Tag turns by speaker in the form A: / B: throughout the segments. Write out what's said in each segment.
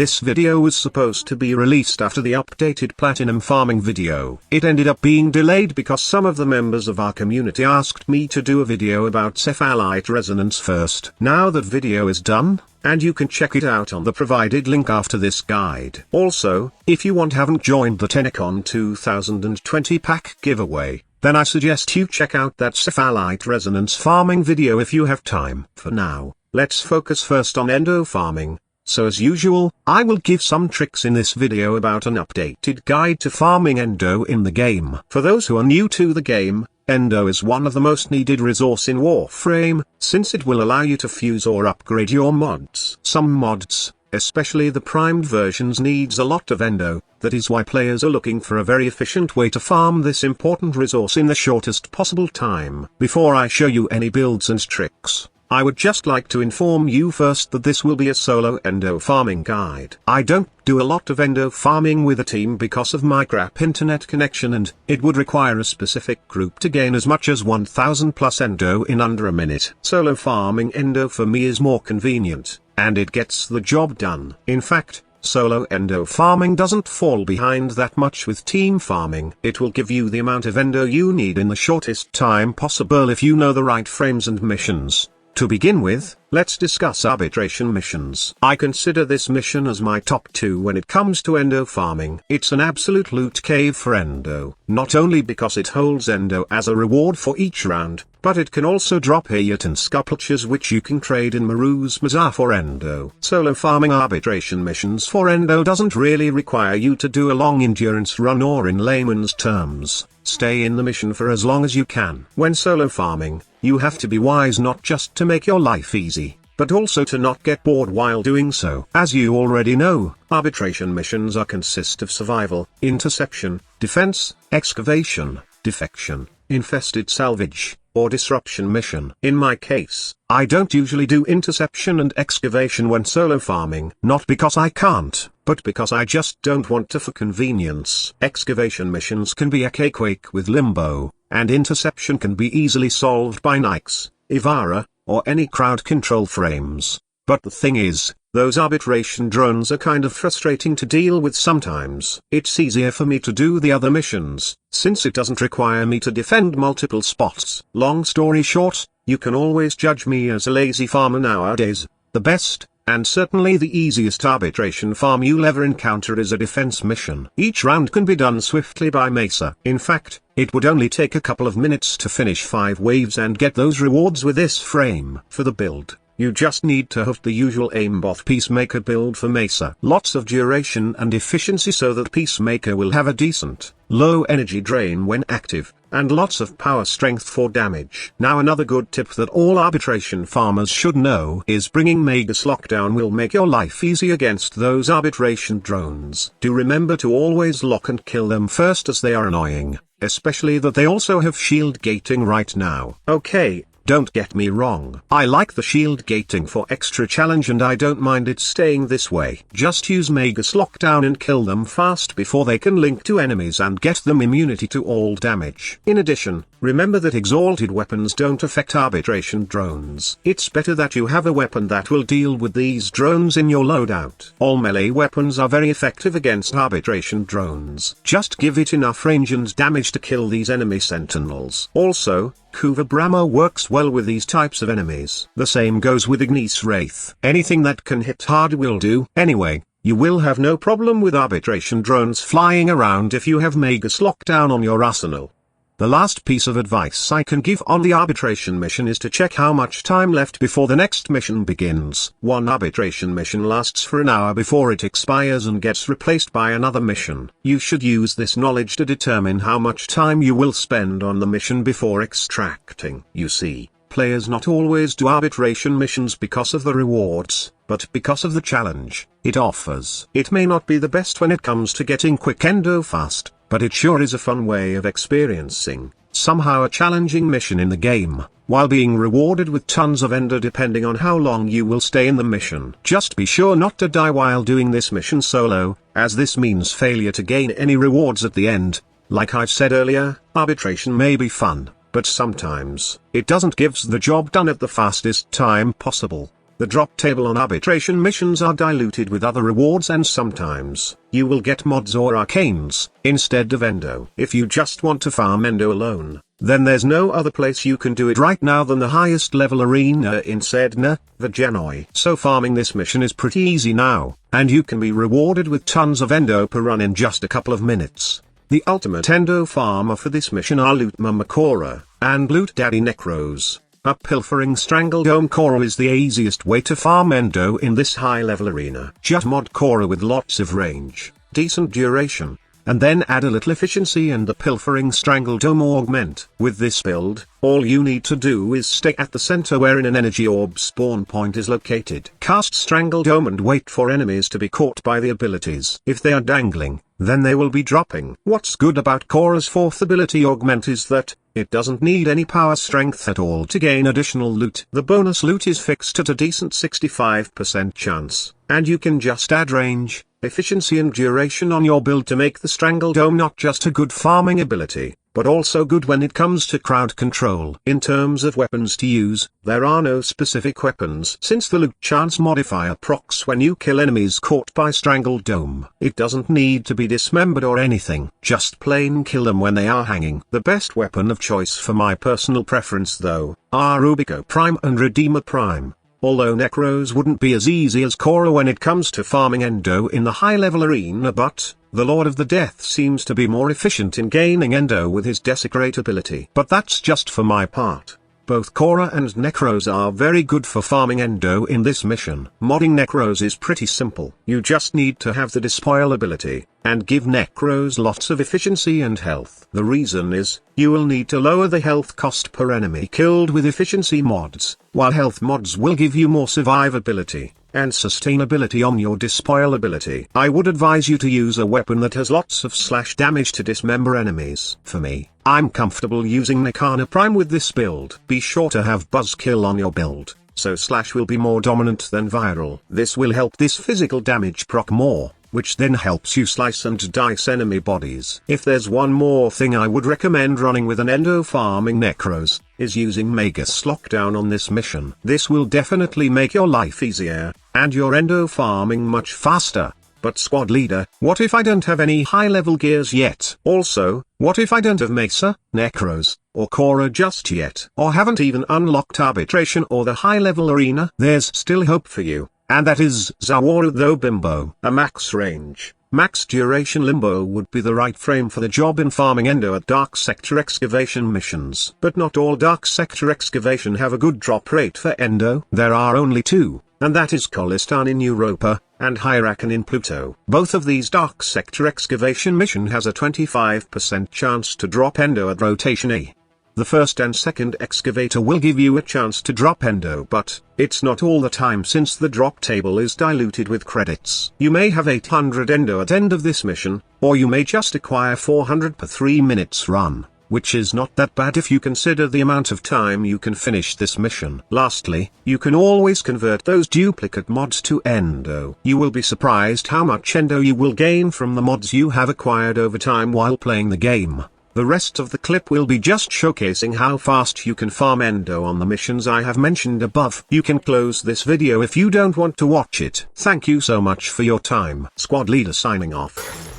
A: This video was supposed to be released after the updated platinum farming video. It ended up being delayed because some of the members of our community asked me to do a video about cephalite resonance first. Now that video is done, and you can check it out on the provided link after this guide. Also, if you haven't joined the Tennicon 2020 pack giveaway, then I suggest you check out that cephalite resonance farming video if you have time. For now, let's focus first on endo farming. So as usual, I will give some tricks in this video about an updated guide to farming endo in the game. For those who are new to the game, endo is one of the most needed resource in Warframe, since it will allow you to fuse or upgrade your mods. Some mods, especially the primed versions, needs a lot of endo. That is why players are looking for a very efficient way to farm this important resource in the shortest possible time. Before I show you any builds and tricks, I would just like to inform you first that this will be a solo endo farming guide. I don't do a lot of endo farming with a team because of my crap internet connection, and it would require a specific group to gain as much as 1000 plus endo in under a minute. Solo farming endo for me is more convenient, and it gets the job done. In fact, solo endo farming doesn't fall behind that much with team farming. It will give you the amount of endo you need in the shortest time possible if you know the right frames and missions. To begin with, let's discuss arbitration missions. I consider this mission as my top 2 when it comes to endo farming. It's an absolute loot cave for endo, not only because it holds endo as a reward for each round, but it can also drop hayat and sculptures which you can trade in Maru's Bazaar for endo. Solo farming arbitration missions for endo doesn't really require you to do a long endurance run, or in layman's terms, stay in the mission for as long as you can. When solo farming, you have to be wise not just to make your life easy, but also to not get bored while doing so. As you already know, arbitration missions consist of survival, interception, defense, excavation, defection, infested salvage, or disruption mission. In my case, I don't usually do interception and excavation when solo farming, not because I can't, but because I just don't want to for convenience. Excavation missions can be a cakewalk with limbo, and interception can be easily solved by Nikes, Ivara, or any crowd control frames. But the thing is, those arbitration drones are kind of frustrating to deal with sometimes. It's easier for me to do the other missions, since it doesn't require me to defend multiple spots. Long story short, you can always judge me as a lazy farmer nowadays. The best, and certainly the easiest arbitration farm you'll ever encounter is a defense mission. Each round can be done swiftly by Mesa. In fact, it would only take a couple of minutes to finish 5 waves and get those rewards with this frame. For the build, you just need to have the usual aimbot Peacemaker build for Mesa. Lots of duration and efficiency so that Peacemaker will have a decent, low energy drain when active, and lots of power strength for damage. Now another good tip that all arbitration farmers should know is bringing Magus Lockdown will make your life easy against those arbitration drones. Do remember to always lock and kill them first, as they are annoying, especially that they also have shield gating right now. Okay, don't get me wrong, I like the shield gating for extra challenge and I don't mind it staying this way. Just use Magus Lockdown and kill them fast before they can link to enemies and get them immunity to all damage. In addition, remember that exalted weapons don't affect arbitration drones. It's better that you have a weapon that will deal with these drones in your loadout. All melee weapons are very effective against arbitration drones. Just give it enough range and damage to kill these enemy sentinels. Also, Kuva Brahma works well with these types of enemies. The same goes with Ignis Wraith. Anything that can hit hard will do. Anyway, you will have no problem with arbitration drones flying around if you have Magus Lockdown on your arsenal. The last piece of advice I can give on the arbitration mission is to check how much time left before the next mission begins. One arbitration mission lasts for an hour before it expires and gets replaced by another mission. You should use this knowledge to determine how much time you will spend on the mission before extracting. You see, players not always do arbitration missions because of the rewards, but because of the challenge it offers. It may not be the best when it comes to getting quick endo fast, but it sure is a fun way of experiencing somehow a challenging mission in the game, while being rewarded with tons of endo depending on how long you will stay in the mission. Just be sure not to die while doing this mission solo, as this means failure to gain any rewards at the end. Like I said earlier, arbitration may be fun, but sometimes it doesn't give the job done at the fastest time possible. The drop table on arbitration missions are diluted with other rewards, and sometimes you will get mods or arcanes instead of Endo. If you just want to farm Endo alone, then there's no other place you can do it right now than the highest level arena in Sedna, Virginia. So farming this mission is pretty easy now, and you can be rewarded with tons of Endo per run in just a couple of minutes. The ultimate Endo farmer for this mission are Loot Mama Cora and Loot Daddy Necros. A pilfering Strangledome Cora is the easiest way to farm Endo in this high-level arena. Just mod Cora with lots of range, decent duration, and then add a little efficiency and the pilfering Strangledome augment. With this build, all you need to do is stay at the center wherein an energy orb spawn point is located. Cast Strangledome and wait for enemies to be caught by the abilities. If they are dangling, then they will be dropping. What's good about Cora's fourth ability augment is that it doesn't need any power strength at all to gain additional loot. The bonus loot is fixed at a decent 65% chance, and you can just add range, efficiency and duration on your build to make the Strangledome not just a good farming ability, but also good when it comes to crowd control. In terms of weapons to use, there are no specific weapons since the loot chance modifier procs when you kill enemies caught by Strangledome. It doesn't need to be dismembered or anything, just plain kill them when they are hanging. The best weapon of choice for my personal preference though, are Rubico Prime and Redeemer Prime. Although Necros wouldn't be as easy as Cora when it comes to farming Endo in the high-level arena, but the Lord of the Death seems to be more efficient in gaining Endo with his Desecrate ability. But that's just for my part. Both Cora and Necros are very good for farming Endo in this mission. Modding Necros is pretty simple. You just need to have the Despoil ability, and give Necros lots of efficiency and health. The reason is, you will need to lower the health cost per enemy killed with efficiency mods, while health mods will give you more survivability and sustainability on your Despoil ability. I would advise you to use a weapon that has lots of slash damage to dismember enemies. For me, I'm comfortable using Nekana Prime with this build. Be sure to have Buzzkill on your build, so slash will be more dominant than viral. This will help this physical damage proc more, which then helps you slice and dice enemy bodies. If there's one more thing I would recommend running with an Endo farming Necros, is using Magus Lockdown on this mission. This will definitely make your life easier, and your Endo farming much faster. But squad leader, what if I don't have any high-level gears yet? Also, what if I don't have Mesa, Necros, or Cora just yet? Or haven't even unlocked Arbitration or the high-level arena? There's still hope for you, and that is Zawaru though Bimbo. A max range, max duration Limbo would be the right frame for the job in farming Endo at Dark Sector Excavation missions. But not all Dark Sector Excavation have a good drop rate for Endo. There are only two, and that is Kolistan in Europa, and Hyrakan in Pluto. Both of these Dark Sector Excavation mission has a 25% chance to drop Endo at Rotation A. The first and second excavator will give you a chance to drop Endo, but it's not all the time since the drop table is diluted with credits. You may have 800 Endo at end of this mission, or you may just acquire 400 per 3 minutes run, which is not that bad if you consider the amount of time you can finish this mission. Lastly, you can always convert those duplicate mods to Endo. You will be surprised how much Endo you will gain from the mods you have acquired over time while playing the game. The rest of the clip will be just showcasing how fast you can farm Endo on the missions I have mentioned above. You can close this video if you don't want to watch it. Thank you so much for your time. Squad leader signing off.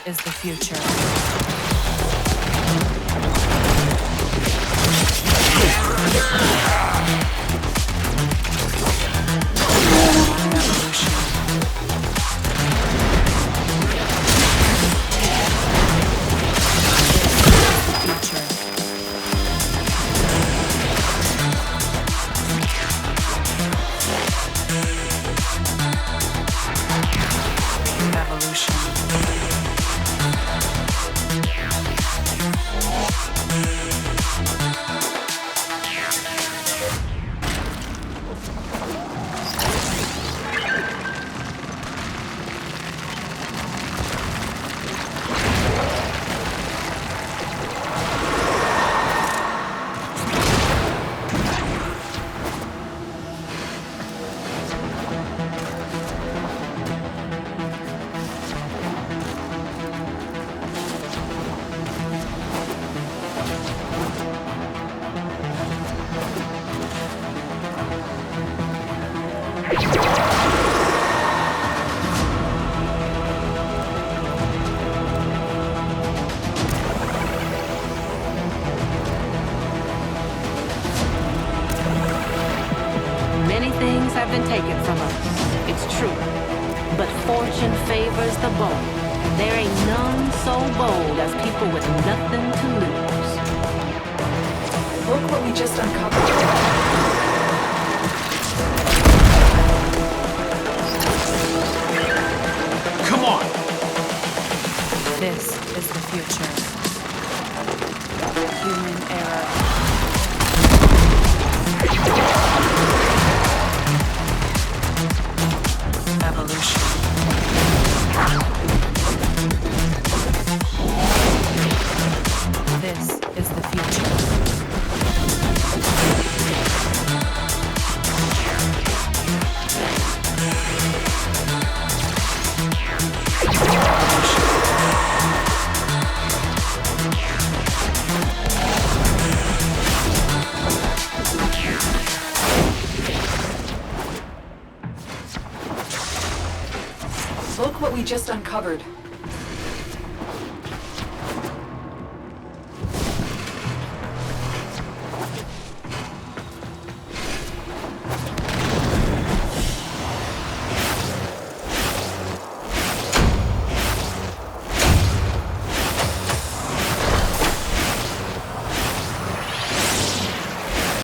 B: Is the future.
C: Have been taken from us, it's true. But fortune favors the bold. There ain't none so bold as people with nothing to lose.
B: Look what we just uncovered.
D: Come on!
B: This is the future. Human error. Evolution. This is the future. Look what we just uncovered.